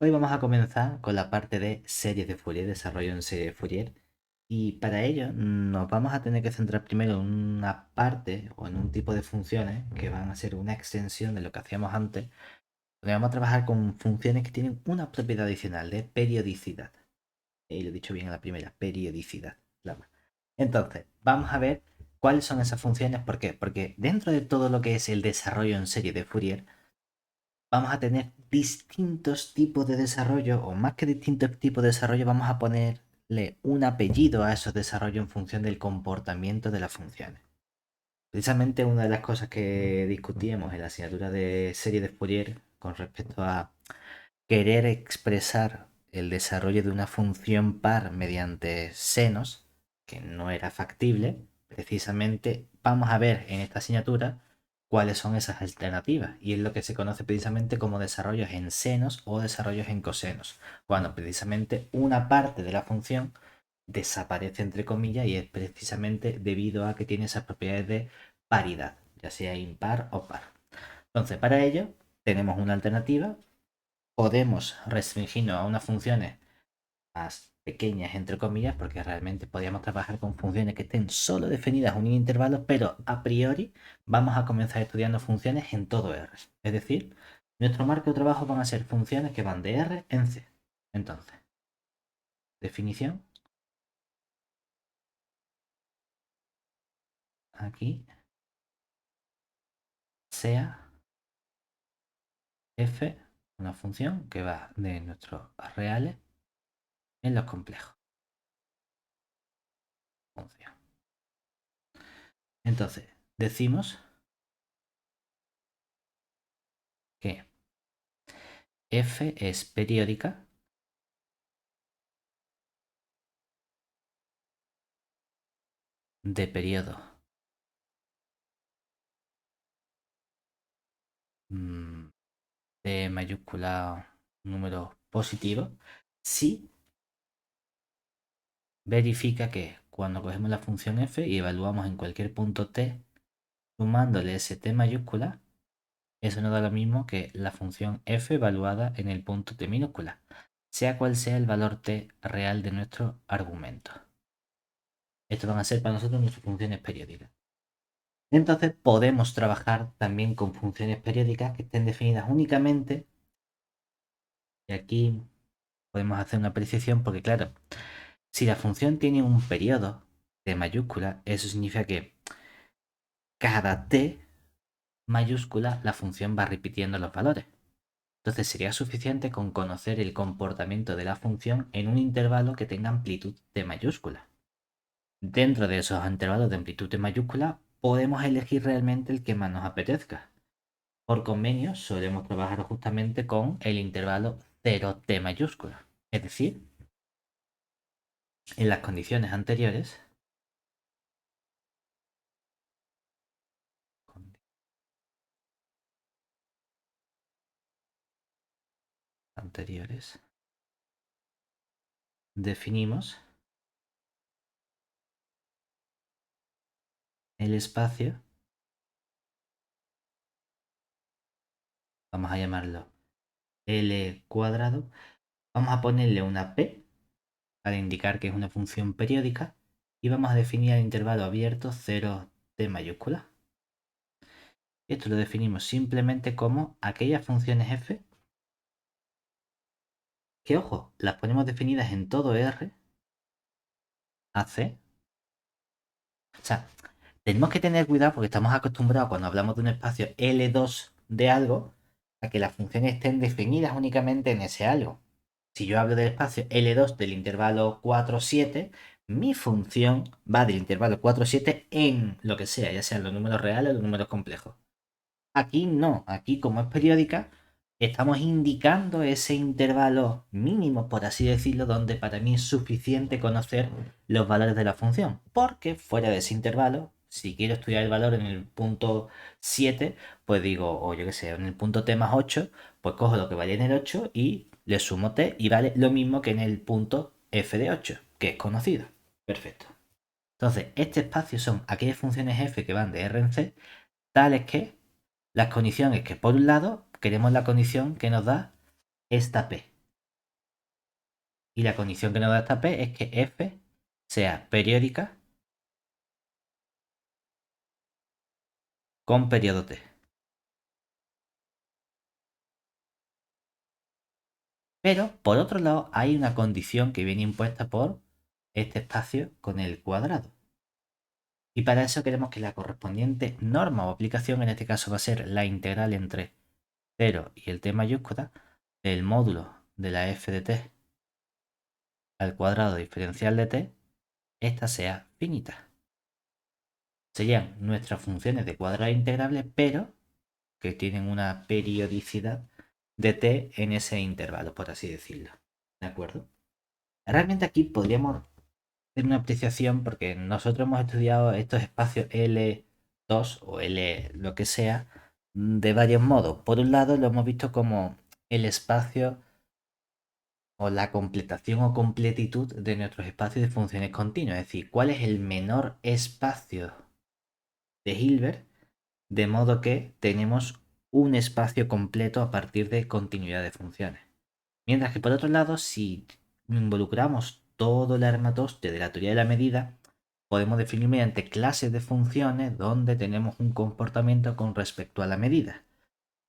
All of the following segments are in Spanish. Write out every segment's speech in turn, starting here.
Hoy vamos a comenzar con la parte de series de Fourier, desarrollo en serie de Fourier. Y para ello nos vamos a tener que centrar primero en una parte o en un tipo de funciones que van a ser una extensión de lo que hacíamos antes, donde vamos a trabajar con funciones que tienen una propiedad adicional de periodicidad. Y lo he dicho bien en la primera, periodicidad. Claro. Entonces, vamos a ver cuáles son esas funciones. ¿Por qué? Porque dentro de todo lo que es el desarrollo en serie de Fourier, vamos a tener distintos tipos de desarrollo, o más que distintos tipos de desarrollo, vamos a ponerle un apellido a esos desarrollos en función del comportamiento de las funciones. Precisamente una de las cosas que discutíamos en la asignatura de serie de Fourier con respecto a querer expresar el desarrollo de una función par mediante senos, que no era factible, precisamente vamos a ver en esta asignatura cuáles son esas alternativas. Y es lo que se conoce precisamente como desarrollos en senos o desarrollos en cosenos, cuando precisamente una parte de la función desaparece entre comillas y es precisamente debido a que tiene esas propiedades de paridad, ya sea impar o par. Entonces, para ello tenemos una alternativa. Podemos restringirnos a unas funciones más pequeñas, entre comillas, porque realmente podríamos trabajar con funciones que estén solo definidas en un intervalo, pero a priori vamos a comenzar estudiando funciones en todo R. Es decir, nuestro marco de trabajo van a ser funciones que van de R en C. Entonces, definición. Aquí sea f una función que va de nuestros reales en los complejos. Función. Entonces, decimos que f es periódica de periodo de mayúscula número positivo si verifica que cuando cogemos la función f y evaluamos en cualquier punto t, sumándole ese t mayúscula, eso nos da lo mismo que la función f evaluada en el punto t minúscula, sea cual sea el valor t real de nuestro argumento. Estos van a ser para nosotros nuestras funciones periódicas. Entonces podemos trabajar también con funciones periódicas que estén definidas únicamente, y aquí podemos hacer una precisión porque claro, si la función tiene un periodo de mayúscula, eso significa que cada t mayúscula la función va repitiendo los valores. Entonces sería suficiente con conocer el comportamiento de la función en un intervalo que tenga amplitud de mayúscula. Dentro de esos intervalos de amplitud de mayúscula podemos elegir realmente el que más nos apetezca. Por convenio solemos trabajar justamente con el intervalo 0t mayúscula. Es decir, en las condiciones anteriores definimos el espacio, vamos a llamarlo L cuadrado, vamos a ponerle una P para indicar que es una función periódica y vamos a definir el intervalo abierto 0t mayúscula. Esto lo definimos simplemente como aquellas funciones f que, ojo, las ponemos definidas en todo R a C. O sea, tenemos que tener cuidado porque estamos acostumbrados cuando hablamos de un espacio L2 de algo a que las funciones estén definidas únicamente en ese algo. Si yo hablo del espacio L2 del intervalo 4,7, mi función va del intervalo 4,7 en lo que sea, ya sean los números reales o los números complejos. Aquí no, aquí como es periódica, estamos indicando ese intervalo mínimo, por así decirlo, donde para mí es suficiente conocer los valores de la función. Porque fuera de ese intervalo, si quiero estudiar el valor en el punto 7, pues digo, o yo qué sé, en el punto t más 8, pues cojo lo que vale en el 8 y le sumo t y vale lo mismo que en el punto f de 8, que es conocido. Perfecto. Entonces, este espacio son aquellas funciones f que van de R en C, tales que las condiciones que por un lado queremos la condición que nos da esta P. Y la condición que nos da esta P es que F sea periódica con periodo T. Pero, por otro lado, hay una condición que viene impuesta por este espacio con el cuadrado. Y para eso queremos que la correspondiente norma o aplicación, en este caso va a ser la integral entre 0 y el t mayúscula del módulo de la f de t al cuadrado diferencial de t, esta sea finita. Serían nuestras funciones de cuadrado integrable, pero que tienen una periodicidad de t en ese intervalo, por así decirlo. ¿De acuerdo? Realmente aquí podríamos hacer una apreciación porque nosotros hemos estudiado estos espacios L2 o L lo que sea de varios modos. Por un lado lo hemos visto como el espacio o la completación o completitud de nuestros espacios de funciones continuas, es decir, cuál es el menor espacio de Hilbert, de modo que tenemos un espacio completo a partir de continuidad de funciones. Mientras que por otro lado, si involucramos todo el armatoste de la teoría de la medida, podemos definir mediante clases de funciones donde tenemos un comportamiento con respecto a la medida.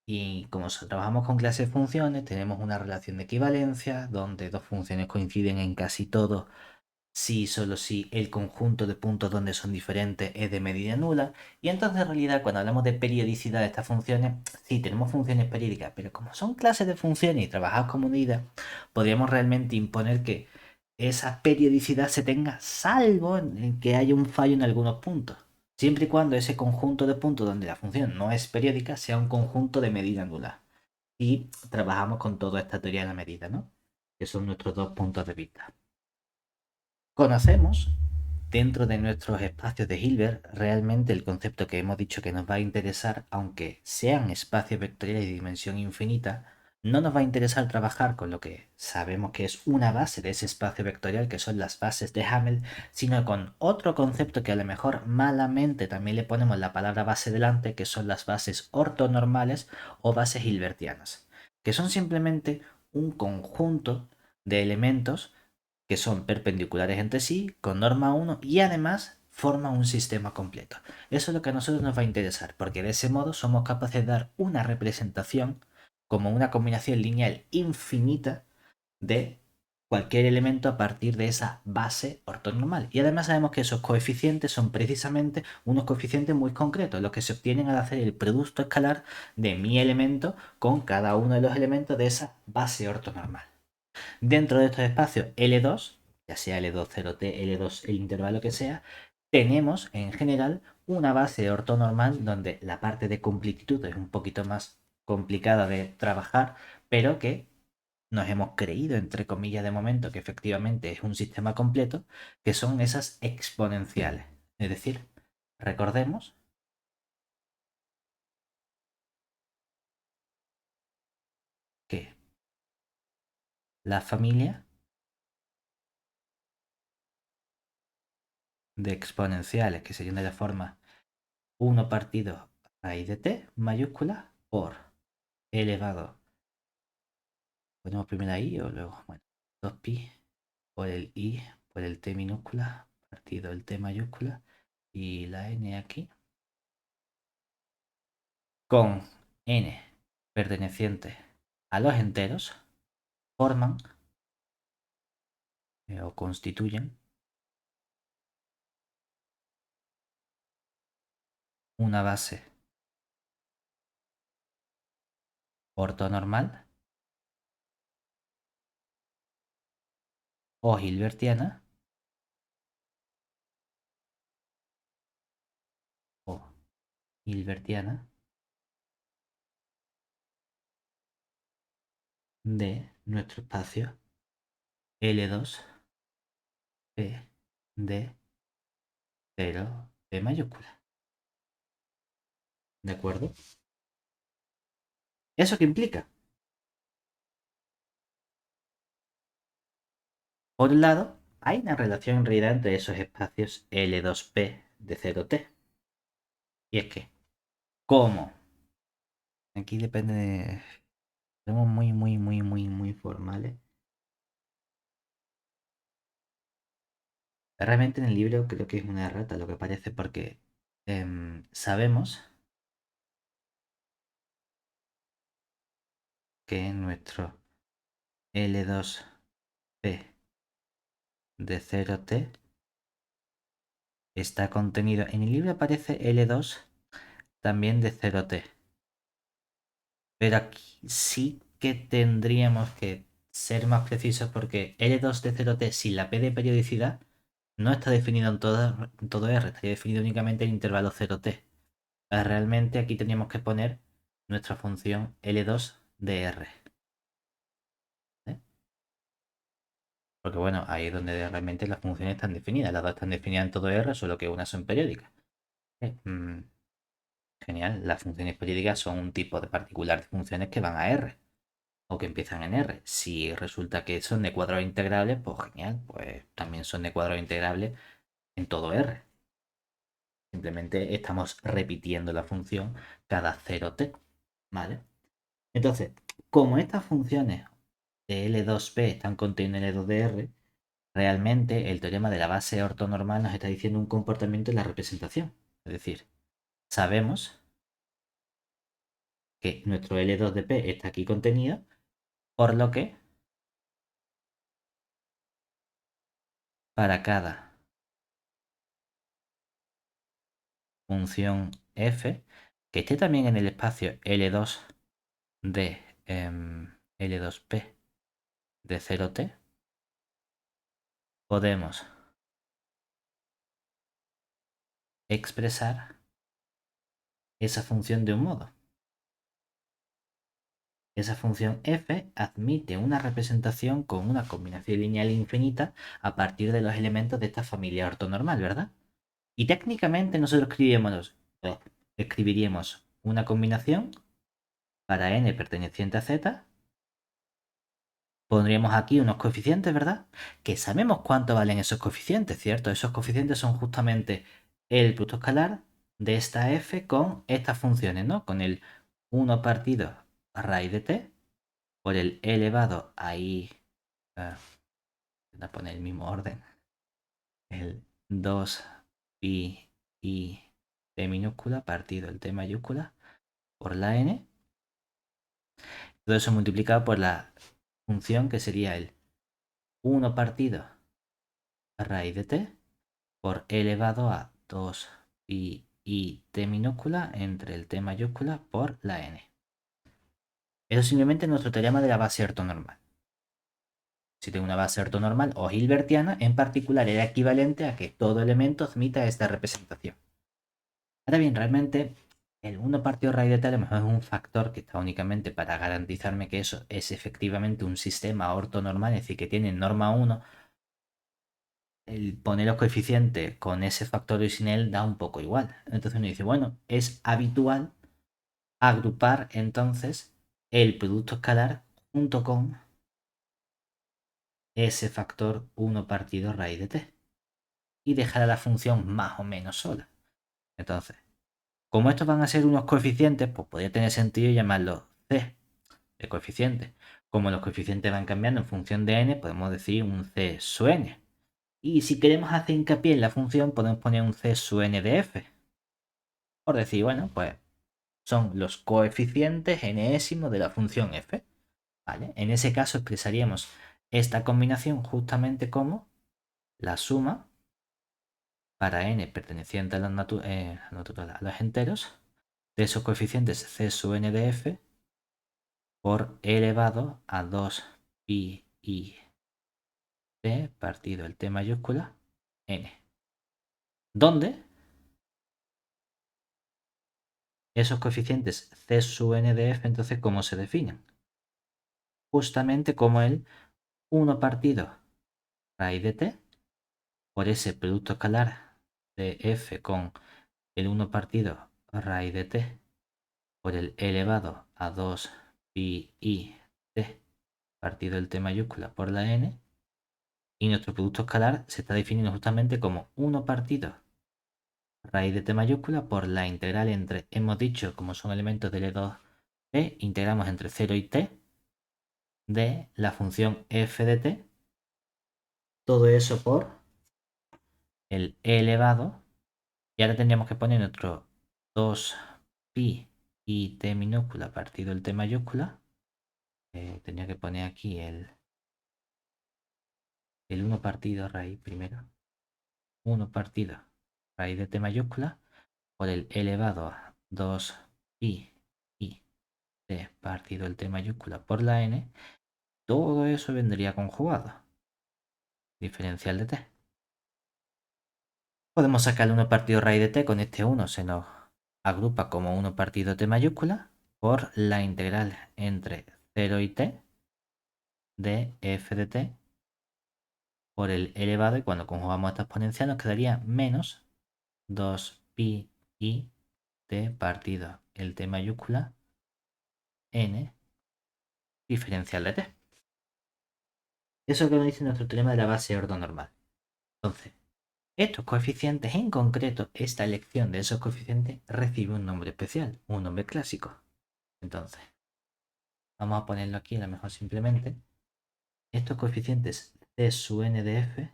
Y como trabajamos con clases de funciones, tenemos una relación de equivalencia donde dos funciones coinciden en casi todo si solo si el conjunto de puntos donde son diferentes es de medida nula. Y entonces en realidad cuando hablamos de periodicidad de estas funciones, sí tenemos funciones periódicas, pero como son clases de funciones y trabajamos con unidad, podríamos realmente imponer que esa periodicidad se tenga salvo en que haya un fallo en algunos puntos. Siempre y cuando ese conjunto de puntos donde la función no es periódica sea un conjunto de medida nula. Y trabajamos con toda esta teoría de la medida, ¿no? Que son nuestros dos puntos de vista. Conocemos dentro de nuestros espacios de Hilbert realmente el concepto que hemos dicho que nos va a interesar, aunque sean espacios vectoriales de dimensión infinita, no nos va a interesar trabajar con lo que sabemos que es una base de ese espacio vectorial, que son las bases de Hamel, sino con otro concepto que a lo mejor malamente también le ponemos la palabra base delante, que son las bases ortonormales o bases hilbertianas, que son simplemente un conjunto de elementos que son perpendiculares entre sí, con norma 1 y además forman un sistema completo. Eso es lo que a nosotros nos va a interesar, porque de ese modo somos capaces de dar una representación como una combinación lineal infinita de cualquier elemento a partir de esa base ortonormal. Y además sabemos que esos coeficientes son precisamente unos coeficientes muy concretos, los que se obtienen al hacer el producto escalar de mi elemento con cada uno de los elementos de esa base ortonormal. Dentro de estos espacios L2, ya sea L2 0T, L2 el intervalo que sea, tenemos en general una base ortonormal donde la parte de completitud es un poquito más complicada de trabajar, pero que nos hemos creído, entre comillas, de momento, que efectivamente es un sistema completo, que son esas exponenciales. Es decir, recordemos que la familia de exponenciales, que serían de la forma 1 partido raíz de t mayúscula por elevado, ponemos primero la i o luego, bueno, 2pi por el i por el t minúscula partido el t mayúscula y la n aquí con n perteneciente a los enteros forman o constituyen una base ortonormal o hilbertiana o hilbertiana de nuestro espacio L2 P de 0 P mayúscula. ¿De acuerdo? ¿Eso qué implica? Por un lado, hay una relación en realidad entre esos espacios L2P de 0T. Y es que, ¿cómo? Aquí depende de... Somos muy formales. Realmente en el libro creo que es una errata lo que parece porque sabemos que nuestro L2P de 0T está contenido. En el libro aparece L2 también de 0T. Pero aquí sí que tendríamos que ser más precisos porque L2 de 0T sin la P de periodicidad no está definido en todo R, estaría definido únicamente en el intervalo 0T. Realmente aquí tendríamos que poner nuestra función L2 de R. ¿Eh? Porque bueno, ahí es donde realmente las funciones están definidas. Las dos están definidas en todo R, solo que unas son periódicas. Genial, las funciones periódicas son un tipo de particular de funciones que van a R o que empiezan en R. Si resulta que son de cuadrados integrables, pues genial, pues también son de cuadrados integrables en todo R. Simplemente estamos repitiendo la función cada 0t, ¿vale? Entonces, como estas funciones de L2P están contenidas en L2DR, realmente el teorema de la base ortonormal nos está diciendo un comportamiento en la representación. Es decir, sabemos que nuestro L2 de P está aquí contenido, por lo que para cada función f que esté también en el espacio L2 de L2P de 0t, podemos expresar esa función de un modo. Esa función f admite una representación con una combinación lineal infinita a partir de los elementos de esta familia ortonormal, ¿verdad? Y técnicamente nosotros escribiríamos una combinación para n perteneciente a z. Pondríamos aquí unos coeficientes, ¿verdad? Que sabemos cuánto valen esos coeficientes, ¿cierto? Esos coeficientes son justamente el producto escalar de esta f con estas funciones, ¿no? Con el 1 partido a raíz de t por el e elevado a i, voy a poner el mismo orden, el 2 pi i t minúscula partido el t mayúscula por la n. Todo eso multiplicado por la función que sería el 1 partido a raíz de t por e elevado a 2 pi i t minúscula entre el t mayúscula por la n. Eso es simplemente nuestro teorema de la base ortonormal. Si tengo una base ortonormal o hilbertiana, en particular era equivalente a que todo elemento admita esta representación. Ahora bien, realmente el 1 partido raíz de t a lo mejor es un factor que está únicamente para garantizarme que eso es efectivamente un sistema ortonormal, es decir, que tiene norma 1. El poner los coeficientes con ese factor y sin él da un poco igual. Entonces uno dice, bueno, es habitual agrupar entonces el producto escalar junto con ese factor 1 partido raíz de t y dejar a la función más o menos sola. Entonces, como estos van a ser unos coeficientes, pues podría tener sentido llamarlos c de coeficiente. Como los coeficientes van cambiando en función de n, podemos decir un c sub n. Y si queremos hacer hincapié en la función, podemos poner un c sub n de f. Por decir, bueno, pues son los coeficientes enésimos de la función f. ¿Vale? En ese caso expresaríamos esta combinación justamente como la suma para n perteneciente a a los enteros de esos coeficientes c sub n de f por e elevado a 2 pi i t partido el t mayúscula n. Donde esos coeficientes c sub n de f, entonces, ¿cómo se definen? Justamente como el 1 partido raíz de t por ese producto escalar de f con el 1 partido raíz de t por el e elevado a 2 pi i t partido el t mayúscula por la n, y nuestro producto escalar se está definiendo justamente como 1 partido raíz de t mayúscula por la integral entre, hemos dicho, como son elementos de L2t, integramos entre 0 y t de la función f de t, todo eso por el e elevado. Y ahora tendríamos que poner nuestro 2pi y t minúscula partido el t mayúscula. Tendría que poner aquí el 1 partido raíz primero. 1 partido raíz de t mayúscula por el elevado a 2pi y t partido el t mayúscula por la n. Todo eso vendría conjugado. Diferencial de t. Podemos sacar el 1 partido raíz de t. Con este 1 se nos agrupa como 1 partido t mayúscula por la integral entre 0 y t de f de t por el elevado, y cuando conjugamos esta exponencial nos quedaría menos 2pi y t partido el t mayúscula n diferencial de t. Eso es lo que nos dice nuestro teorema de la base ortonormal. Entonces, estos coeficientes, en concreto, esta elección de esos coeficientes recibe un nombre especial, un nombre clásico. Entonces, vamos a ponerlo aquí a lo mejor simplemente. Estos coeficientes c sub n de f,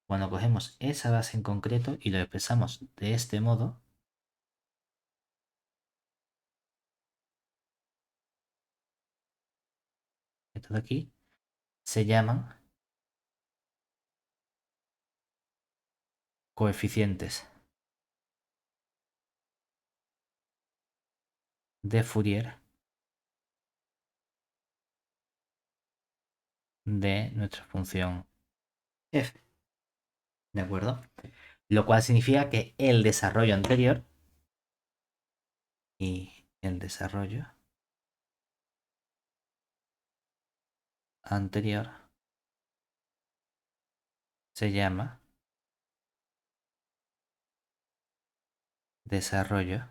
cuando cogemos esa base en concreto y lo expresamos de este modo, esto de aquí, se llaman coeficientes de Fourier de nuestra función f. ¿De acuerdo? Lo cual significa que el desarrollo anterior y el desarrollo anterior se llama desarrollo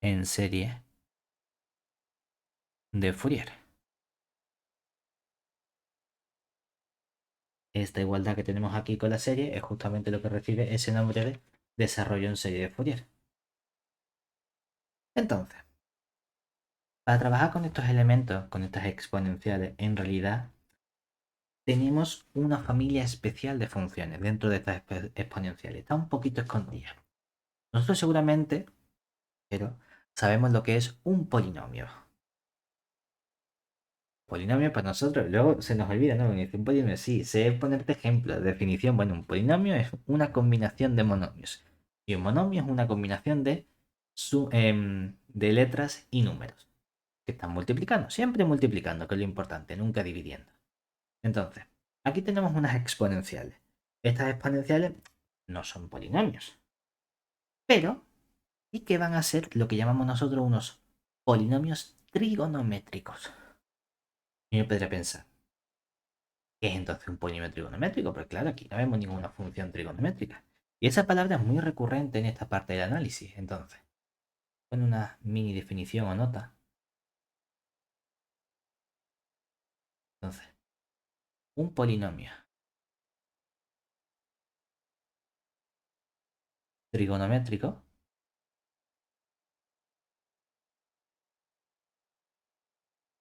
en serie de Fourier. Esta igualdad que tenemos aquí con la serie es justamente lo que recibe ese nombre de desarrollo en serie de Fourier. Entonces, para trabajar con estos elementos, con estas exponenciales, en realidad tenemos una familia especial de funciones dentro de estas exponenciales. Está un poquito escondida. Nosotros seguramente, pero sabemos lo que es un polinomio. Polinomio para nosotros, luego se nos olvida, ¿no? Dice un polinomio, sí, sé ponerte ejemplos. Definición, bueno, un polinomio es una combinación de monomios. Y un monomio es una combinación de letras y números que están multiplicando, siempre multiplicando, que es lo importante, nunca dividiendo. Entonces, aquí tenemos unas exponenciales. Estas exponenciales no son polinomios, pero sí que van a ser lo que llamamos nosotros unos polinomios trigonométricos. Y yo podría pensar, ¿qué es entonces un polinomio trigonométrico? Porque claro, aquí no vemos ninguna función trigonométrica. Y esa palabra es muy recurrente en esta parte del análisis. Entonces, pon una mini definición o nota. Entonces, un polinomio trigonométrico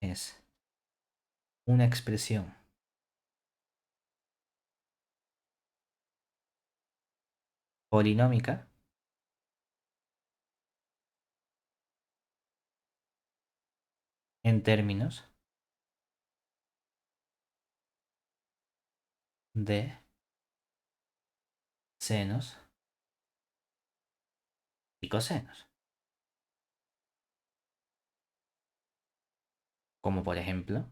es una expresión polinómica en términos de senos y cosenos. Como por ejemplo,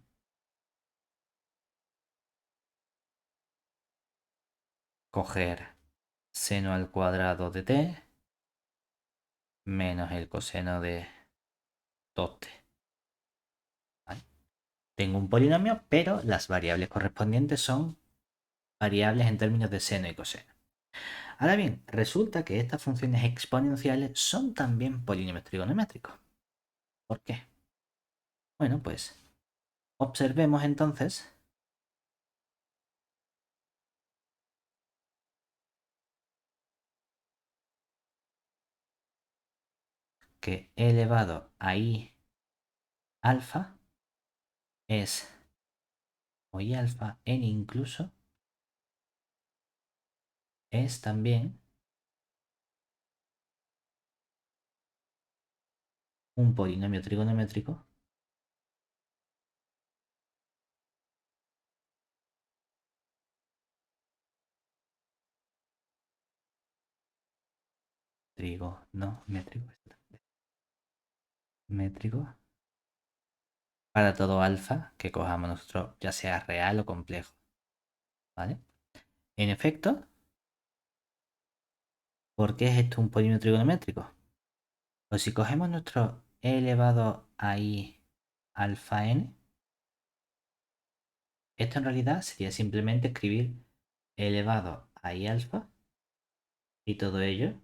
coger seno al cuadrado de t menos el coseno de 2t. ¿Vale? Tengo un polinomio, pero las variables correspondientes son variables en términos de seno y coseno. Ahora bien, resulta que estas funciones exponenciales son también polinomios trigonométricos. ¿Por qué? Bueno, pues observemos entonces que e elevado a i alfa es o I alfa n incluso es también un polinomio trigonométrico trigonométrico métrico para todo alfa que cojamos nosotros, ya sea real o complejo. ¿Vale? En efecto, ¿por qué es esto un polinomio trigonométrico? Pues si cogemos nuestro e elevado a i alfa n, esto en realidad sería simplemente escribir e elevado a i alfa y todo ello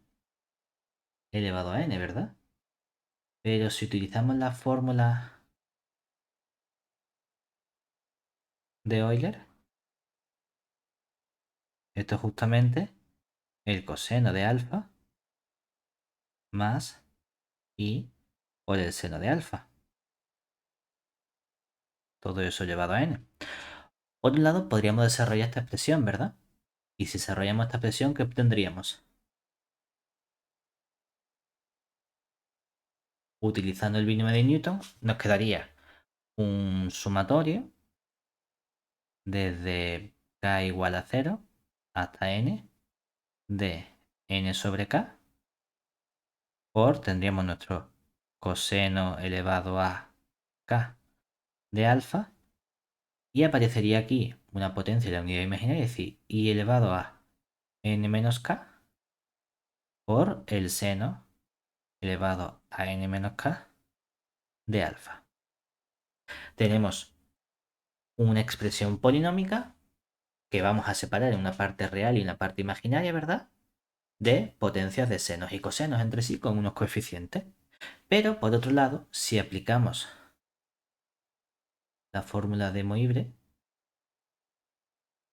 elevado a n, ¿verdad? Pero si utilizamos la fórmula de Euler, esto es justamente el coseno de alfa más i por el seno de alfa. Todo eso elevado a n. Por un lado, podríamos desarrollar esta expresión, ¿verdad? Y si desarrollamos esta expresión, ¿qué obtendríamos? Utilizando el binomio de Newton, nos quedaría un sumatorio desde k igual a 0 hasta n de n sobre k por tendríamos nuestro coseno elevado a k de alfa y aparecería aquí una potencia de la unidad imaginaria, es decir, i elevado a n menos k por el seno elevado a n menos k de alfa. Tenemos una expresión polinómica que vamos a separar en una parte real y una parte imaginaria, ¿verdad? De potencias de senos y cosenos entre sí con unos coeficientes. Pero por otro lado, si aplicamos la fórmula de Moivre,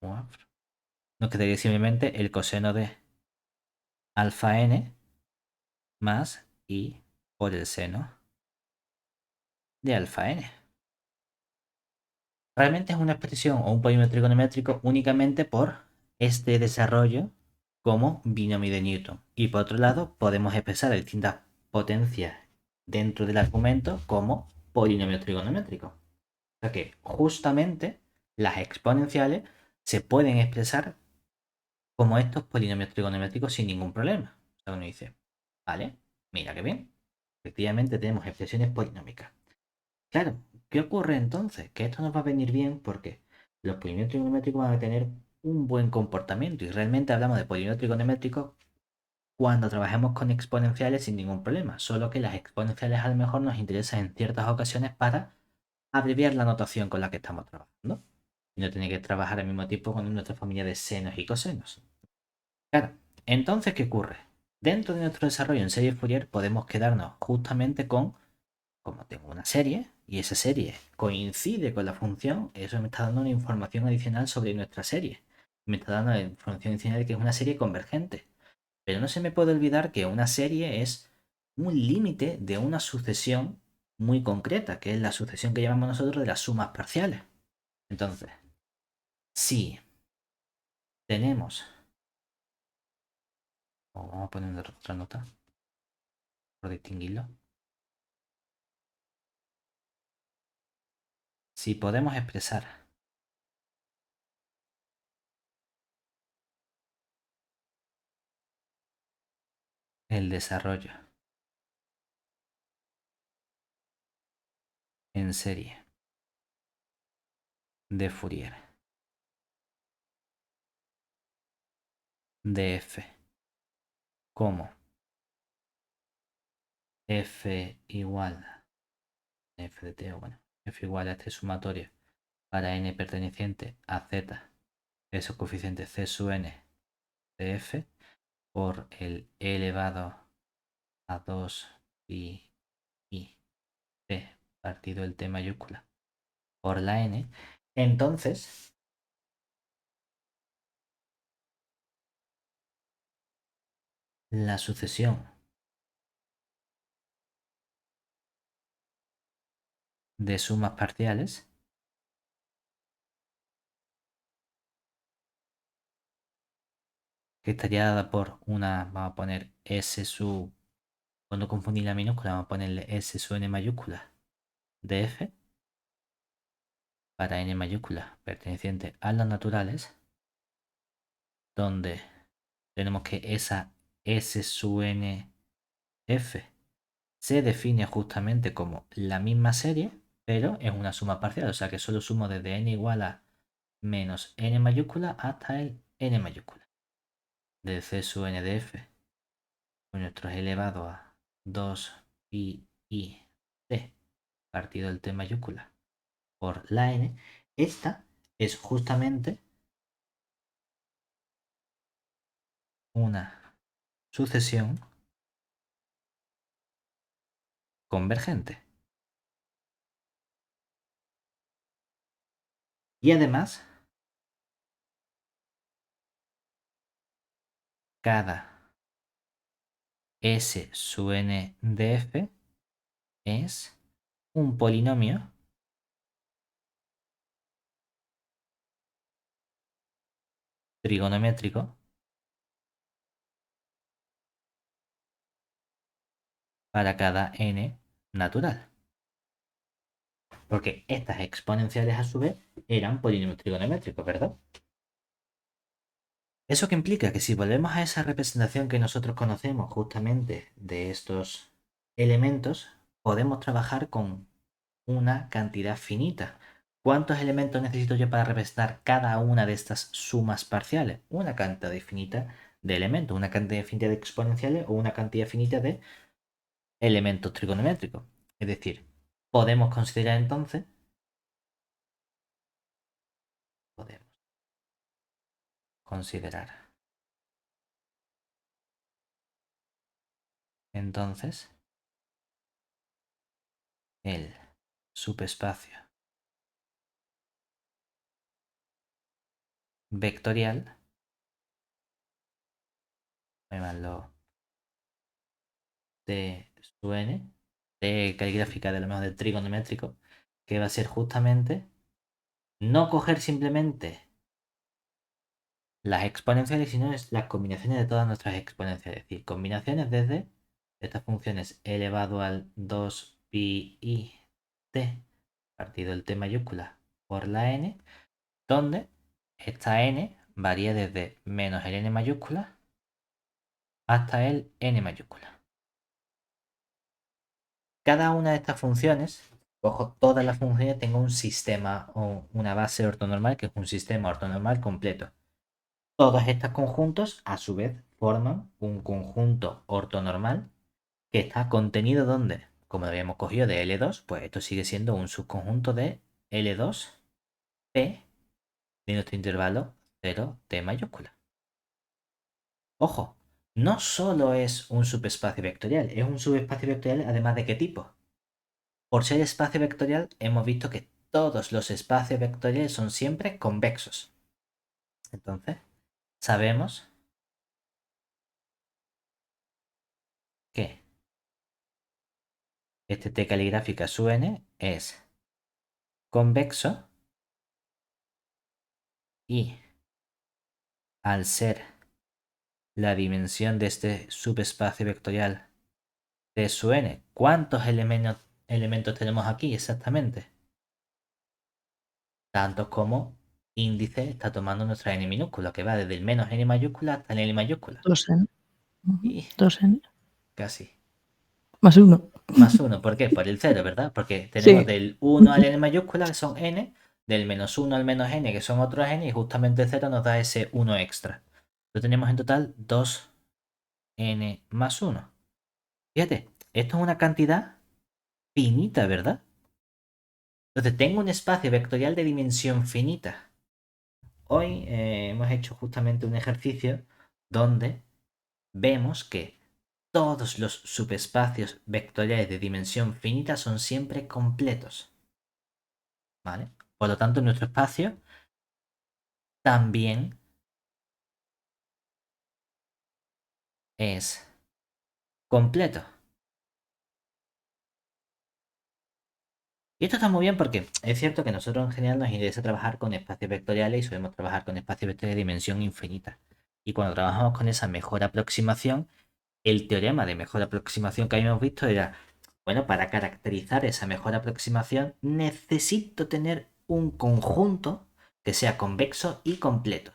nos quedaría simplemente el coseno de alfa n más i por el seno de alfa n. Realmente es una expresión o un polinomio trigonométrico únicamente por este desarrollo como binomio de Newton. Y por otro lado, podemos expresar distintas potencias dentro del argumento como polinomio trigonométrico. O sea que justamente las exponenciales se pueden expresar como estos polinomios trigonométricos sin ningún problema. O sea, uno dice, vale, mira qué bien. Efectivamente tenemos expresiones polinómicas. Claro, ¿qué ocurre entonces? Que esto nos va a venir bien porque los polinomios trigonométricos van a tener un buen comportamiento y realmente hablamos de polinomios trigonométricos cuando trabajemos con exponenciales sin ningún problema, solo que las exponenciales a lo mejor nos interesan en ciertas ocasiones para abreviar la notación con la que estamos trabajando y no tener que trabajar al mismo tiempo con nuestra familia de senos y cosenos. Claro, entonces, ¿qué ocurre? Dentro de nuestro desarrollo en serie Fourier podemos quedarnos justamente con, como tengo una serie y esa serie coincide con la función, eso me está dando una información adicional sobre nuestra serie. Me está dando la información adicional de que es una serie convergente. Pero no se me puede olvidar que una serie es un límite de una sucesión muy concreta, que es la sucesión que llamamos nosotros de las sumas parciales. Entonces, si tenemos, o vamos a poner otra nota por distinguirlo, si podemos expresar el desarrollo en serie de Fourier de f como f igual a f de t, o bueno, f igual a este sumatorio para n perteneciente a z, esos coeficientes c sub n de f por el e elevado a 2 pi i t partido el t mayúscula por la n, entonces la sucesión de sumas parciales que estaría dada por una, vamos a poner S sub, cuando confundir la minúscula, vamos a ponerle S sub n mayúscula de f para n mayúscula perteneciente a los naturales, donde tenemos que esa S sub n f se define justamente como la misma serie, pero es una suma parcial, o sea que solo sumo desde n igual a menos n mayúscula hasta el n mayúscula. De c sub n de f, pues nuestro es elevado a 2 pi i t partido del t mayúscula por la n. Esta es justamente una sucesión convergente. Y además, cada S sub n de f es un polinomio trigonométrico para cada n natural. Porque estas exponenciales a su vez eran polinomios trigonométricos, ¿verdad? Eso que implica que si volvemos a esa representación que nosotros conocemos justamente de estos elementos, podemos trabajar con una cantidad finita. ¿Cuántos elementos necesito yo para representar cada una de estas sumas parciales? Una cantidad finita de elementos, una cantidad finita de exponenciales o una cantidad finita de elementos trigonométricos. Es decir, podemos considerar entonces, podemos considerar entonces el subespacio vectorial, llamarlo de su n, de caligráfica de lo mejor de trigonométrico, que va a ser justamente no coger simplemente las exponenciales, sino es las combinaciones de todas nuestras exponenciales. Es decir, combinaciones desde estas funciones elevado al 2 pi i t partido del t mayúscula por la n, donde esta n varía desde menos el n mayúscula hasta el n mayúscula. Cada una de estas funciones, cojo todas las funciones, tengo un sistema o una base ortonormal que es un sistema ortonormal completo. Todos estos conjuntos, a su vez, forman un conjunto ortonormal que está contenido donde, como lo habíamos cogido de L2, pues esto sigue siendo un subconjunto de L2P de nuestro intervalo 0T mayúscula. Ojo, no solo es un subespacio vectorial, es un subespacio vectorial además de qué tipo. Por ser espacio vectorial, hemos visto que todos los espacios vectoriales son siempre convexos. Entonces, sabemos que este T caligráfica sub n es convexo y al ser la dimensión de este subespacio vectorial T sub n, ¿cuántos elementos tenemos aquí exactamente? Tantos como índice está tomando nuestra n minúscula, que va desde el menos n mayúscula hasta el n mayúscula. 2n. Y 2n. casi. Más 1. Más 1, ¿por qué? Por el 0, ¿verdad? Porque tenemos Sí. del 1 al n mayúscula, que son n, del menos 1 al menos n, que son otros n, y justamente 0 nos da ese 1 extra. Entonces tenemos en total 2n más 1. Fíjate, esto es una cantidad finita, ¿verdad? Entonces tengo un espacio vectorial de dimensión finita. Hoy hemos hecho justamente un ejercicio donde vemos que todos los subespacios vectoriales de dimensión finita son siempre completos. ¿Vale? Por lo tanto, nuestro espacio también es completo. Y esto está muy bien porque es cierto que nosotros en general nos interesa trabajar con espacios vectoriales y solemos trabajar con espacios vectoriales de dimensión infinita. Y cuando trabajamos con esa mejor aproximación, el teorema de mejor aproximación que habíamos visto era, bueno, para caracterizar esa mejor aproximación necesito tener un conjunto que sea convexo y completo.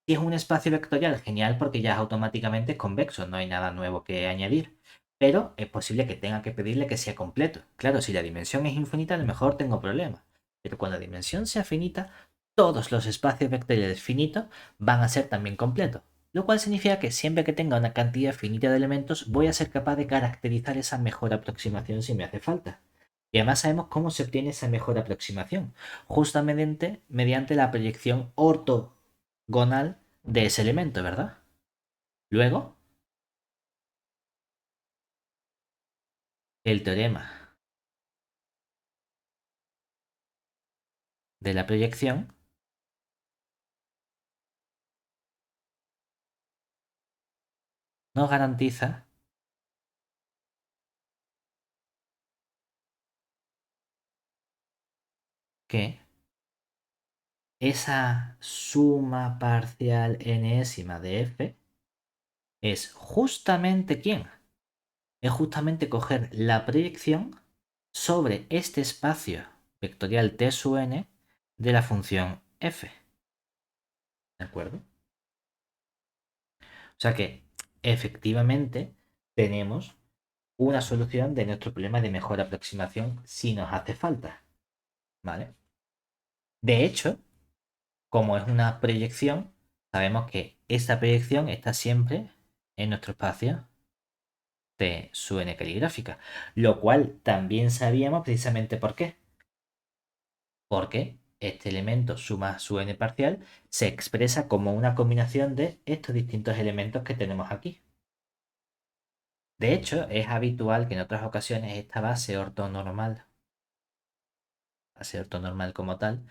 Si es un espacio vectorial, genial porque ya automáticamente es convexo, no hay nada nuevo que añadir. Pero es posible que tenga que pedirle que sea completo. Claro, si la dimensión es infinita, a lo mejor tengo problemas. Pero cuando la dimensión sea finita, todos los espacios vectoriales finitos van a ser también completos. Lo cual significa que siempre que tenga una cantidad finita de elementos, voy a ser capaz de caracterizar esa mejor aproximación si me hace falta. Y además sabemos cómo se obtiene esa mejor aproximación, justamente mediante la proyección ortogonal de ese elemento, ¿verdad? Luego, el teorema de la proyección nos garantiza que esa suma parcial enésima de f es justamente ¿quién? Es justamente coger la proyección sobre este espacio vectorial t sub n de la función f. ¿De acuerdo? O sea que efectivamente tenemos una solución de nuestro problema de mejor aproximación si nos hace falta. ¿Vale? De hecho, como es una proyección, sabemos que esta proyección está siempre en nuestro espacio de su n caligráfica, lo cual también sabíamos precisamente por qué. Porque este elemento suma su n parcial se expresa como una combinación de estos distintos elementos que tenemos aquí. De hecho, es habitual que en otras ocasiones esta base ortonormal como tal,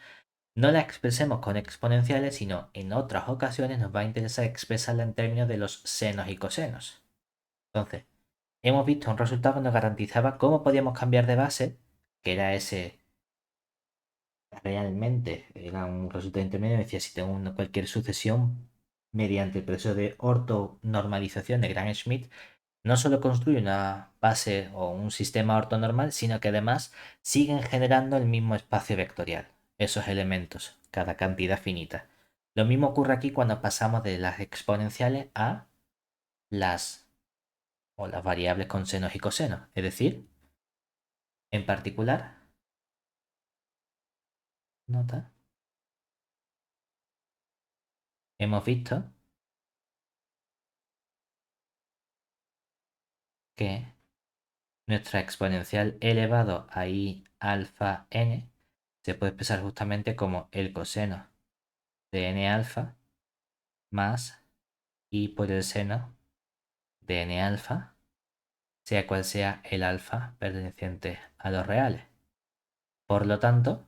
no la expresemos con exponenciales, sino en otras ocasiones nos va a interesar expresarla en términos de los senos y cosenos. Entonces, hemos visto un resultado que nos garantizaba cómo podíamos cambiar de base, que era ese, realmente era un resultado intermedio, decía si tengo cualquier sucesión mediante el proceso de ortonormalización de Gram-Schmidt, no solo construye una base o un sistema ortonormal, sino que además siguen generando el mismo espacio vectorial, esos elementos, cada cantidad finita. Lo mismo ocurre aquí cuando pasamos de las exponenciales a las o las variables con senos y cosenos. Es decir, en particular, nota, hemos visto que nuestra exponencial elevado a i alfa n se puede expresar justamente como el coseno de n alfa más i por el seno de n alfa, sea cual sea el alfa perteneciente a los reales. Por lo tanto,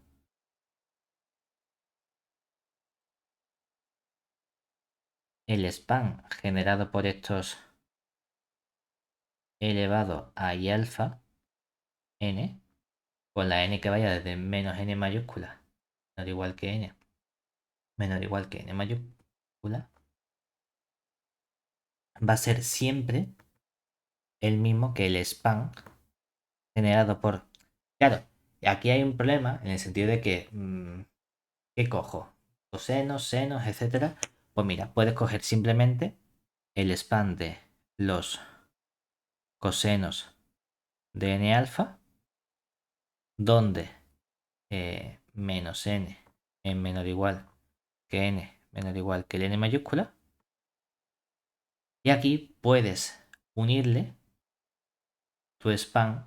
el span generado por estos elevado a i alfa n, con la n que vaya desde menos n mayúscula, menor o igual que n, menor o igual que n mayúscula, va a ser siempre el mismo que el span generado por... Claro, aquí hay un problema en el sentido de que... ¿qué cojo? Cosenos, senos, etcétera. Pues mira, puedes coger simplemente el span de los cosenos de n alfa, donde menos n es menor o igual que n menor o igual que el n mayúscula. Y aquí puedes unirle tu span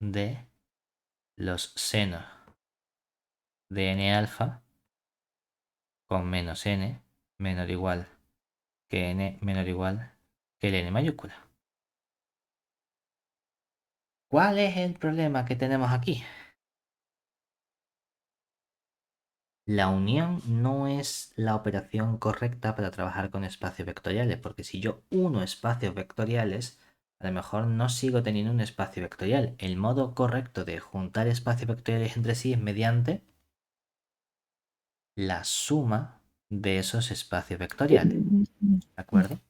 de los senos de n alfa con menos n menor o igual que n menor o igual que el n mayúscula. ¿Cuál es el problema que tenemos aquí? La unión no es la operación correcta para trabajar con espacios vectoriales, porque si yo uno espacios vectoriales, a lo mejor no sigo teniendo un espacio vectorial. El modo correcto de juntar espacios vectoriales entre sí es mediante la suma de esos espacios vectoriales. ¿De acuerdo?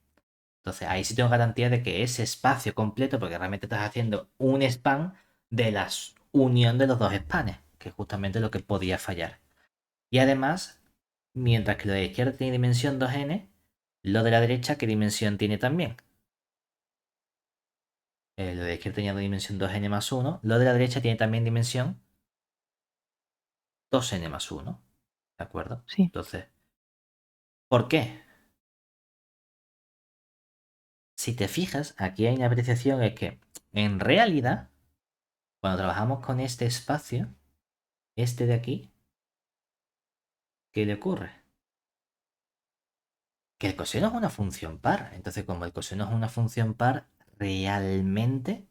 Entonces ahí sí tengo garantía de que ese espacio completo, porque realmente estás haciendo un span de la unión de los dos spanes, que es justamente lo que podía fallar. Y además, mientras que lo de la izquierda tiene dimensión 2n, lo de la derecha, ¿qué dimensión tiene también? Lo de la izquierda tenía dimensión 2n más 1, lo de la derecha tiene también dimensión 2n más 1. ¿De acuerdo? Sí. Entonces, ¿por qué? Si te fijas, aquí hay una apreciación, es que en realidad, cuando trabajamos con este espacio, este de aquí, ¿qué le ocurre? Que el coseno es una función par. Entonces, como el coseno es una función par, realmente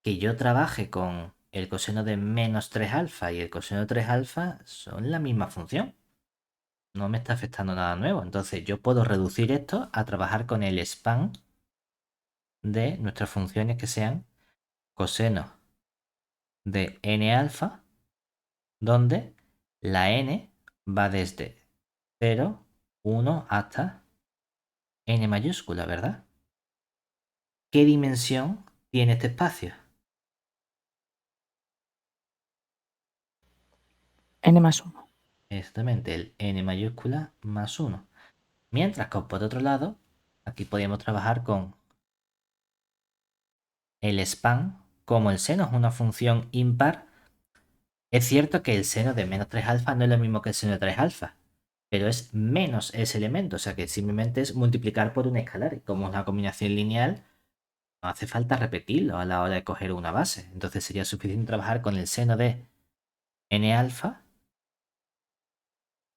que yo trabaje con el coseno de menos 3 alfa y el coseno de 3 alfa son la misma función. No me está afectando nada nuevo. Entonces, yo puedo reducir esto a trabajar con el span de nuestras funciones que sean coseno de n alfa, donde la n va desde 0, 1 hasta n mayúscula, ¿verdad? ¿Qué dimensión tiene este espacio? N más 1. Exactamente, el n mayúscula más 1. Mientras que por otro lado, aquí podríamos trabajar con el span. Como el seno es una función impar, es cierto que el seno de menos 3 alfa no es lo mismo que el seno de 3 alfa, pero es menos ese elemento, o sea que simplemente es multiplicar por un escalar. Y como es una combinación lineal, no hace falta repetirlo a la hora de coger una base. Entonces sería suficiente trabajar con el seno de n alfa.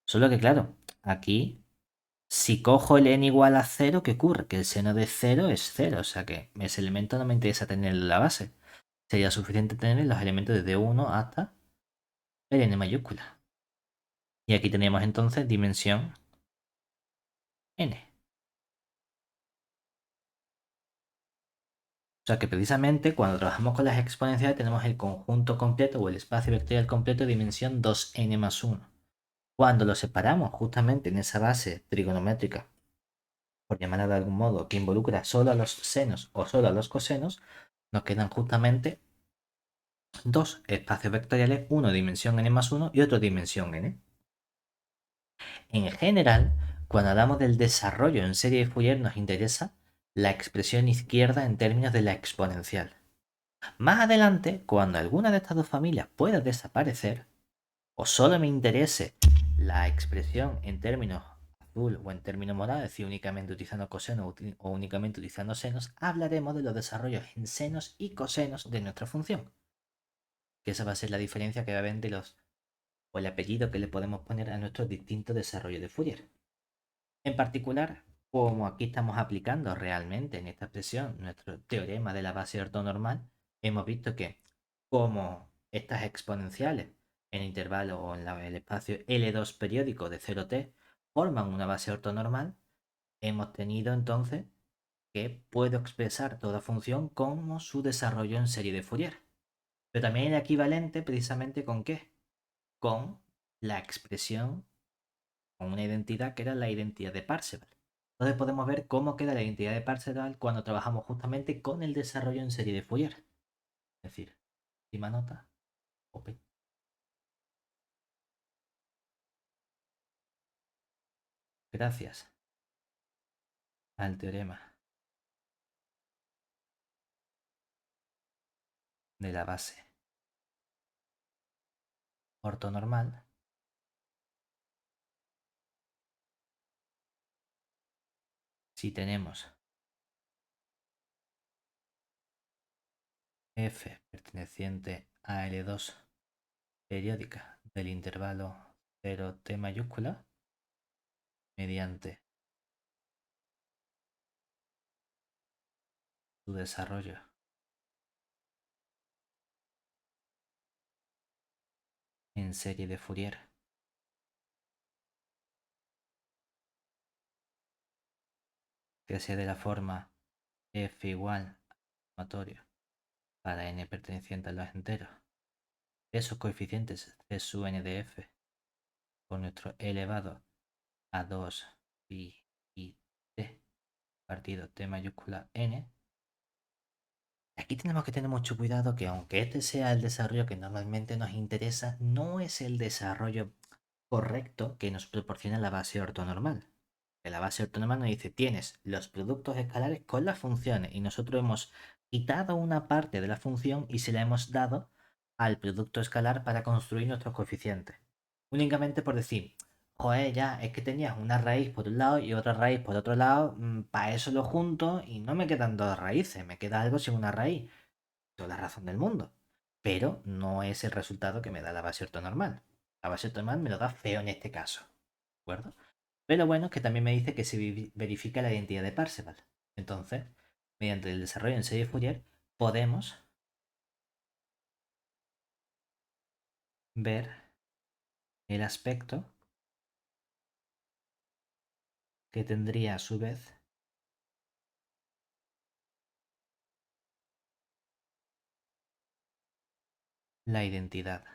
Solo que claro, aquí si cojo el n igual a 0, ¿qué ocurre? Que el seno de 0 es 0, o sea que ese elemento no me interesa tener en la base. Sería suficiente tener los elementos desde 1 hasta el n mayúscula. Y aquí tenemos entonces dimensión n. O sea que precisamente cuando trabajamos con las exponenciales tenemos el conjunto completo o el espacio vectorial completo de dimensión 2n más 1. Cuando lo separamos justamente en esa base trigonométrica, por llamarla de algún modo, que involucra solo a los senos o solo a los cosenos, nos quedan justamente dos espacios vectoriales, uno de dimensión n más 1 y otro de dimensión n. En general, cuando hablamos del desarrollo en serie de Fourier nos interesa la expresión izquierda en términos de la exponencial. Más adelante, cuando alguna de estas dos familias pueda desaparecer, o solo me interese la expresión en términos azul o en términos morados, es decir, únicamente utilizando cosenos o únicamente utilizando senos, hablaremos de los desarrollos en senos y cosenos de nuestra función. Que esa va a ser la diferencia que va a haber entre los, o el apellido que le podemos poner a nuestros distintos desarrollos de Fourier. En particular, como aquí estamos aplicando realmente en esta expresión nuestro teorema de la base ortonormal, hemos visto que como estas exponenciales en intervalo o en el espacio L2 periódico de 0t forman una base ortonormal, hemos tenido entonces que puedo expresar toda función como su desarrollo en serie de Fourier. Pero también es equivalente precisamente con qué? Con la expresión con una identidad que era la identidad de Parseval. Entonces podemos ver cómo queda la identidad de Parseval cuando trabajamos justamente con el desarrollo en serie de Fourier. Es decir, última nota, OP. Gracias al teorema de la base ortonormal, si tenemos f perteneciente a L2 periódica del intervalo 0t mayúscula mediante su desarrollo en serie de Fourier, que sea de la forma f igual sumatorio para n perteneciente a los enteros, esos coeficientes c sub n de f por nuestro elevado a 2 pi y t partido t mayúscula n. Aquí tenemos que tener mucho cuidado que aunque este sea el desarrollo que normalmente nos interesa, no es el desarrollo correcto que nos proporciona la base ortonormal. Que la base ortonormal nos dice, tienes los productos escalares con las funciones y nosotros hemos quitado una parte de la función y se la hemos dado al producto escalar para construir nuestros coeficientes. Únicamente por decir, joder, ya, es que tenías una raíz por un lado y otra raíz por otro lado, para eso lo junto y no me quedan dos raíces, me queda algo sin una raíz. Toda la razón del mundo. Pero no es el resultado que me da la base ortonormal. La base ortonormal me lo da feo en este caso. ¿De acuerdo? Pero bueno, es que también me dice que se verifica la identidad de Parseval. Entonces, mediante el desarrollo en serie Fourier, podemos ver el aspecto que tendría a su vez la identidad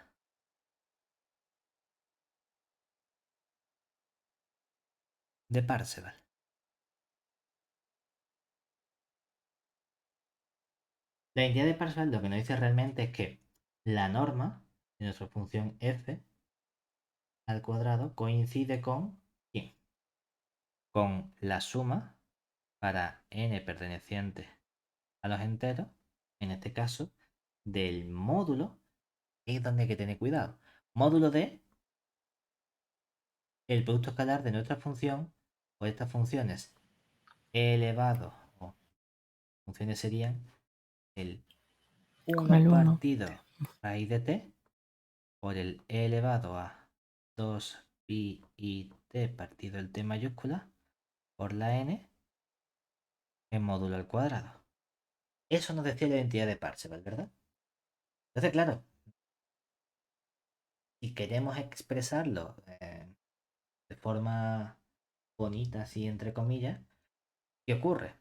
de Parseval. La identidad de Parseval lo que nos dice realmente es que la norma de nuestra función f al cuadrado coincide con ¿quién? Con la suma para n perteneciente a los enteros, en este caso, del módulo, es donde hay que tener cuidado. Módulo de el producto escalar de nuestra función o estas funciones elevado, o funciones serían el Con 1 el uno. partido raíz de t por el e elevado a 2 pi y t partido el t mayúscula por la n en módulo al cuadrado. Eso nos decía la identidad de Parseval, ¿verdad? Entonces, claro, si queremos expresarlo de forma bonita, así entre comillas, ¿qué ocurre?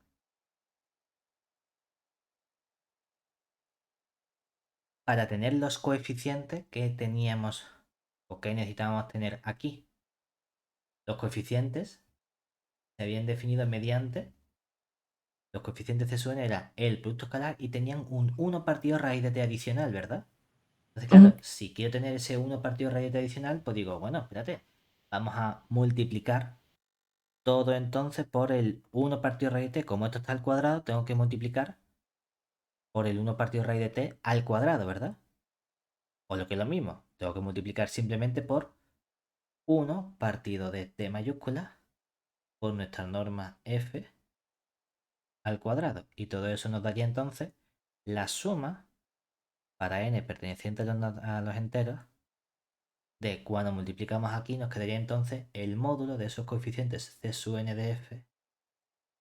Para tener los coeficientes que teníamos o que necesitábamos tener aquí, los coeficientes se habían definido mediante los coeficientes de suena era el producto escalar y tenían un 1 partido raíz de t adicional, ¿verdad? Entonces, Ujú. claro, si quiero tener ese 1 partido raíz de t adicional, pues digo, bueno, espérate, vamos a multiplicar todo entonces por el 1 partido raíz de t. Como esto está al cuadrado, tengo que multiplicar por el 1 partido raíz de t al cuadrado, ¿verdad? O lo que es lo mismo, tengo que multiplicar simplemente por 1 partido de t mayúscula por nuestra norma f al cuadrado. Y todo eso nos daría entonces la suma para n perteneciente a los enteros de cuando multiplicamos aquí nos quedaría entonces el módulo de esos coeficientes c sub n de f,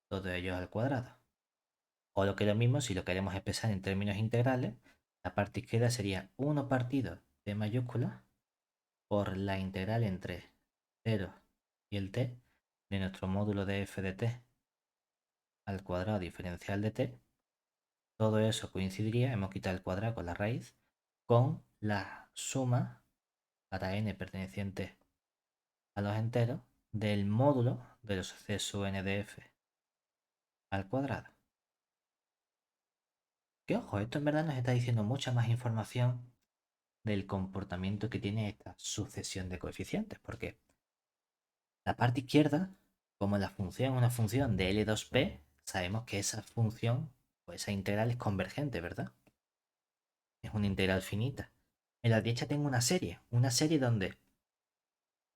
todos ellos al cuadrado. O lo que es lo mismo, si lo queremos expresar en términos integrales, la parte izquierda sería 1 partido t mayúscula por la integral entre 0 y el t de nuestro módulo de f de t al cuadrado diferencial de t. Todo eso coincidiría, hemos quitado el cuadrado con la raíz, con la suma para n perteneciente a los enteros del módulo de los c sub n de f al cuadrado. Que ojo, esto en verdad nos está diciendo mucha más información del comportamiento que tiene esta sucesión de coeficientes, porque la parte izquierda, como la función es una función de L2P, sabemos que esa función o esa integral es convergente, ¿verdad? Es una integral finita. En la derecha tengo una serie donde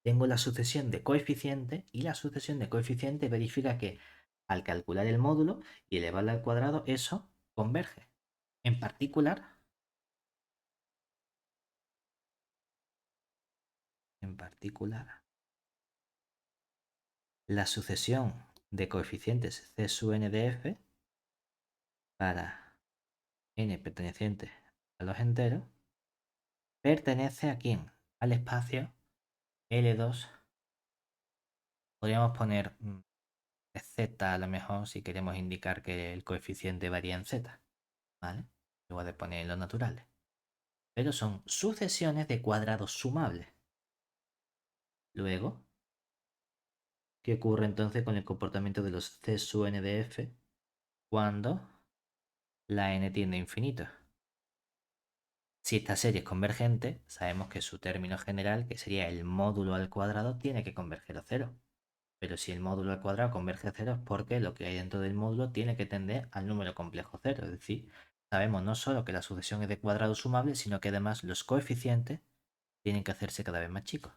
tengo la sucesión de coeficientes y la sucesión de coeficientes verifica que al calcular el módulo y elevarlo al cuadrado, eso converge. En particular, la sucesión de coeficientes c sub n de f para n perteneciente a los enteros pertenece a quién? Al espacio L2. Podríamos poner z a lo mejor si queremos indicar que el coeficiente varía en z, ¿vale? Luego de poner los naturales. Pero son sucesiones de cuadrados sumables. Luego, ¿Qué ocurre entonces con el comportamiento de los C sub n de f cuando la n tiende a infinito? Si esta serie es convergente, sabemos que su término general, que sería el módulo al cuadrado, tiene que converger a cero. Pero si el módulo al cuadrado converge a cero es porque lo que hay dentro del módulo tiene que tender al número complejo cero. Es decir, sabemos no solo que la sucesión es de cuadrado sumable, sino que además los coeficientes tienen que hacerse cada vez más chicos.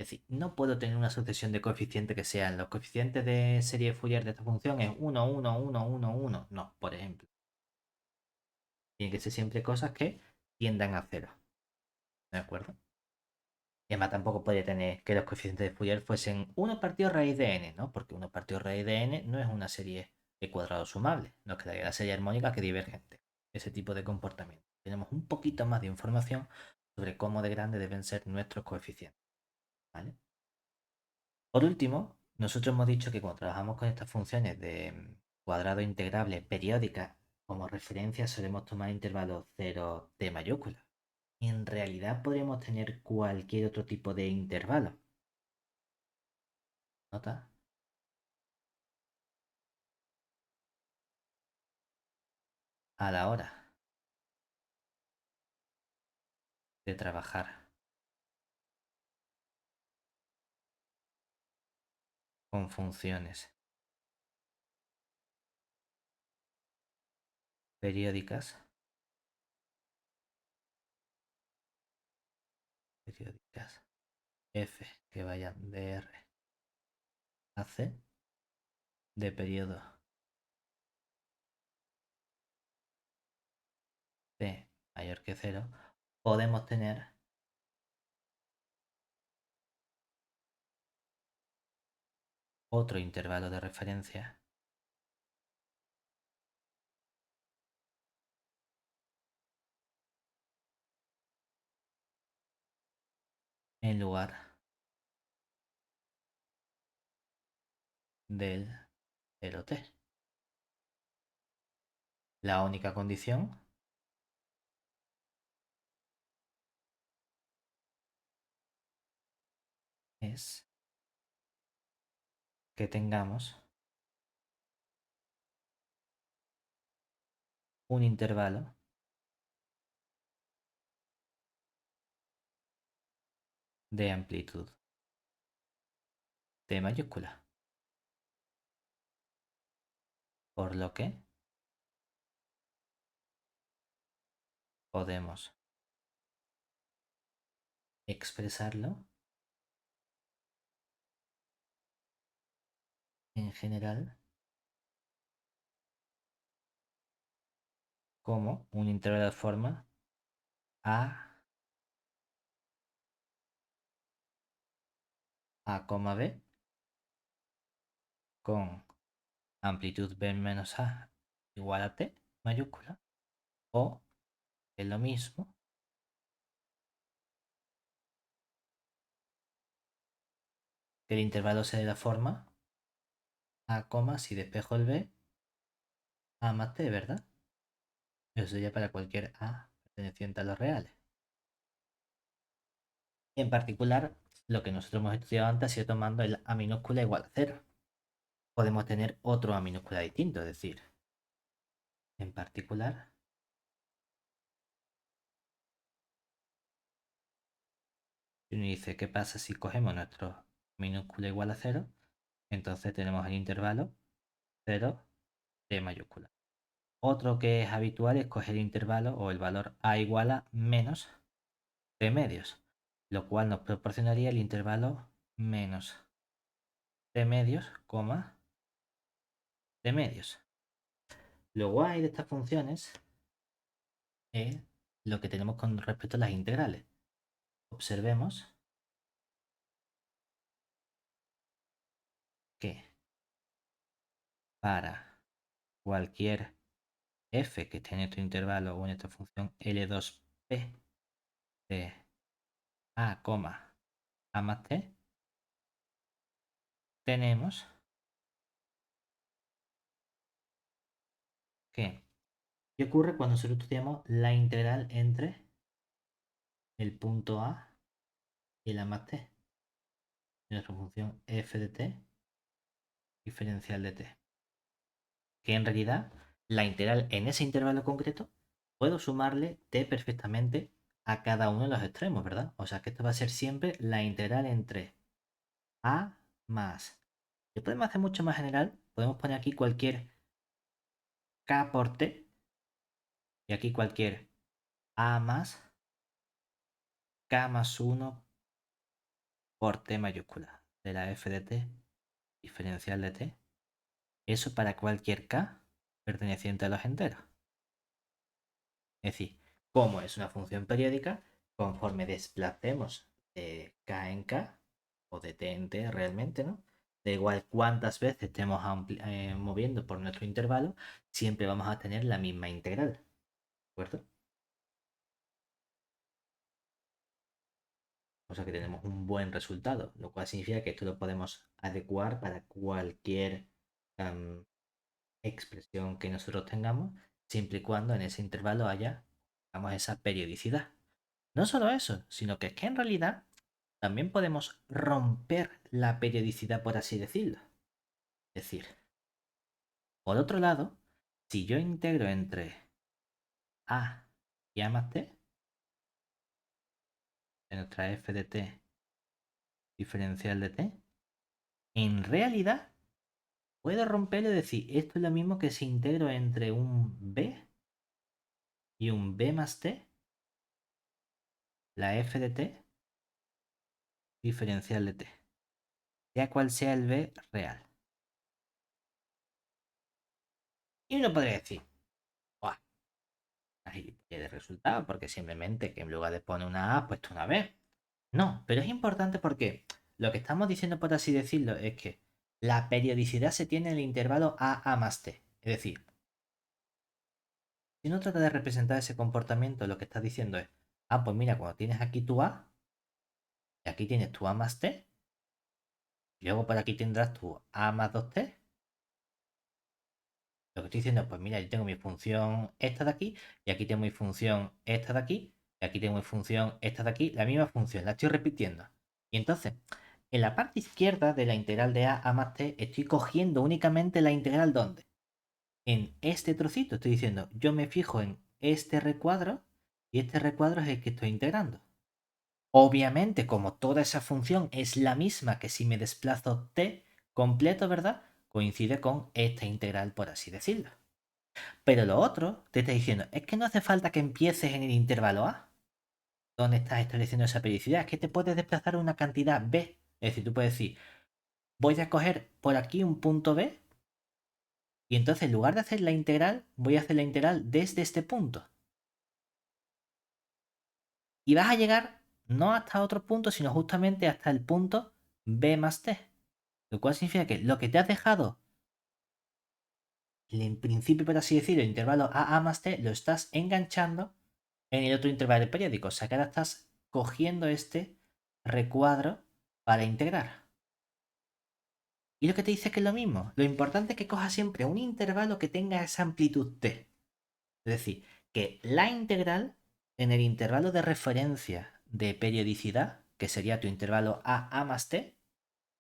Es decir, no puedo tener una sucesión de coeficientes que sean los coeficientes de serie Fourier de esta función es 1, 1, 1, 1, 1. No, por ejemplo. Tienen que ser siempre cosas que tiendan a cero. ¿De acuerdo? Y además tampoco podría tener que los coeficientes de Fourier fuesen 1 partido raíz de n, ¿no? Porque 1 partido raíz de n no es una serie de cuadrados sumables. Nos quedaría la serie armónica que divergente. Ese tipo de comportamiento. Tenemos un poquito más de información sobre cómo de grande deben ser nuestros coeficientes. ¿Vale? Por último, nosotros hemos dicho que cuando trabajamos con estas funciones de cuadrado integrable periódicas, como referencia solemos tomar intervalos 0 de mayúscula. En realidad podríamos tener cualquier otro tipo de intervalo. ¿Nota? A la hora de trabajar con funciones periódicas, f que vayan de R a C de periodo C mayor que cero, podemos tener otro intervalo de referencia en lugar del 0t. La única condición es que tengamos un intervalo de amplitud T mayúscula, por lo que podemos expresarlo en general como un intervalo de forma a, b con amplitud b menos a igual a t mayúscula, o es lo mismo que el intervalo sea de la forma a, si despejo el b, a más t, ¿verdad? Eso sería para cualquier a perteneciente a los reales. En particular, lo que nosotros hemos estudiado antes ha sido tomando el a minúscula igual a cero. Podemos tener otro a minúscula distinto, es decir, en particular, si uno dice qué pasa si cogemos nuestro minúscula igual a cero, entonces tenemos el intervalo 0 t mayúscula. Otro que es habitual es coger el intervalo o el valor a igual a menos t medios, lo cual nos proporcionaría el intervalo menos t medios, t medios. Lo guay de estas funciones es lo que tenemos con respecto a las integrales. Observemos que para cualquier f que esté en este intervalo o en esta función L2P de a, a más t, tenemos que ¿qué ocurre cuando nosotros estudiamos la integral entre el punto A y la más t? De nuestra función f de t diferencial de t. Que en realidad la integral en ese intervalo concreto puedo sumarle t perfectamente a cada uno de los extremos, ¿verdad? O sea que esto va a ser siempre la integral entre a más. Y podemos hacer mucho más general. Podemos poner aquí cualquier k por t y aquí cualquier a más k más 1 por t mayúscula de la f de t diferencial de t. Eso para cualquier k perteneciente a los enteros. Es decir, como es una función periódica, conforme desplacemos de k en k, o de t en t realmente, ¿no? Da igual cuántas veces estemos moviendo por nuestro intervalo, siempre vamos a tener la misma integral. ¿De acuerdo? O sea que tenemos un buen resultado, lo cual significa que esto lo podemos adecuar para cualquier expresión que nosotros tengamos, siempre y cuando en ese intervalo haya, digamos, esa periodicidad. No solo eso, sino que es que en realidad también podemos romper la periodicidad, por así decirlo. Es decir, por otro lado, si yo integro entre a y a más t, en nuestra f de t diferencial de t, en realidad puedo romperlo y decir, esto es lo mismo que si integro entre un b y un b más t, la f de t diferencial de t, sea cual sea el b real. Y uno podría decir, ¡buah! Ahí de resultado, porque simplemente que en lugar de poner una A, has puesto una B. No, pero es importante porque lo que estamos diciendo, por así decirlo, es que la periodicidad se tiene en el intervalo A más T. Es decir, si uno trata de representar ese comportamiento, lo que estás diciendo es, pues mira, cuando tienes aquí tu A, y aquí tienes tu A más T, y luego por aquí tendrás tu A más 2T, lo que estoy diciendo es, pues mira, yo tengo mi función esta de aquí, y aquí tengo mi función esta de aquí, y aquí tengo mi función esta de aquí, la misma función, la estoy repitiendo. Y entonces, en la parte izquierda de la integral de a más t, estoy cogiendo únicamente la integral ¿dónde? En este trocito, estoy diciendo, yo me fijo en este recuadro, y este recuadro es el que estoy integrando. Obviamente, como toda esa función es la misma que si me desplazo t completo, ¿verdad? Coincide con esta integral, por así decirlo. Pero lo otro te está diciendo, es que no hace falta que empieces en el intervalo A, donde estás estableciendo esa periodicidad, es que te puedes desplazar una cantidad B. Es decir, tú puedes decir, voy a coger por aquí un punto B, y entonces en lugar de hacer la integral, voy a hacer la integral desde este punto. Y vas a llegar no hasta otro punto, sino justamente hasta el punto B más T. Lo cual significa que lo que te has dejado, en principio, por así decirlo, el intervalo A más T, lo estás enganchando en el otro intervalo periódico. O sea que ahora estás cogiendo este recuadro para integrar. Y lo que te dice que es lo mismo. Lo importante es que cojas siempre un intervalo que tenga esa amplitud t. Es decir, que la integral en el intervalo de referencia de periodicidad, que sería tu intervalo a más t,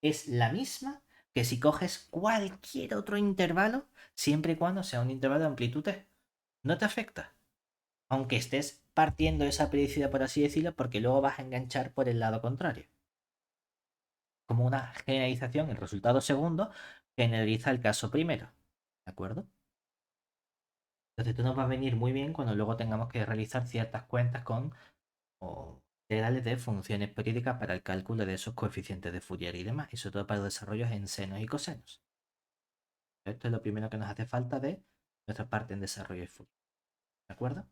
es la misma que si coges cualquier otro intervalo, siempre y cuando sea un intervalo de amplitud t. No te afecta. Aunque estés partiendo esa periodicidad, por así decirlo, porque luego vas a enganchar por el lado contrario. Como una generalización, el resultado segundo generaliza el caso primero. ¿De acuerdo? Entonces esto nos va a venir muy bien cuando luego tengamos que realizar ciertas cuentas con integrales de funciones periódicas para el cálculo de esos coeficientes de Fourier y demás, y sobre todo para los desarrollos en senos y cosenos. Esto es lo primero que nos hace falta de nuestra parte en desarrollo de Fourier. ¿De acuerdo?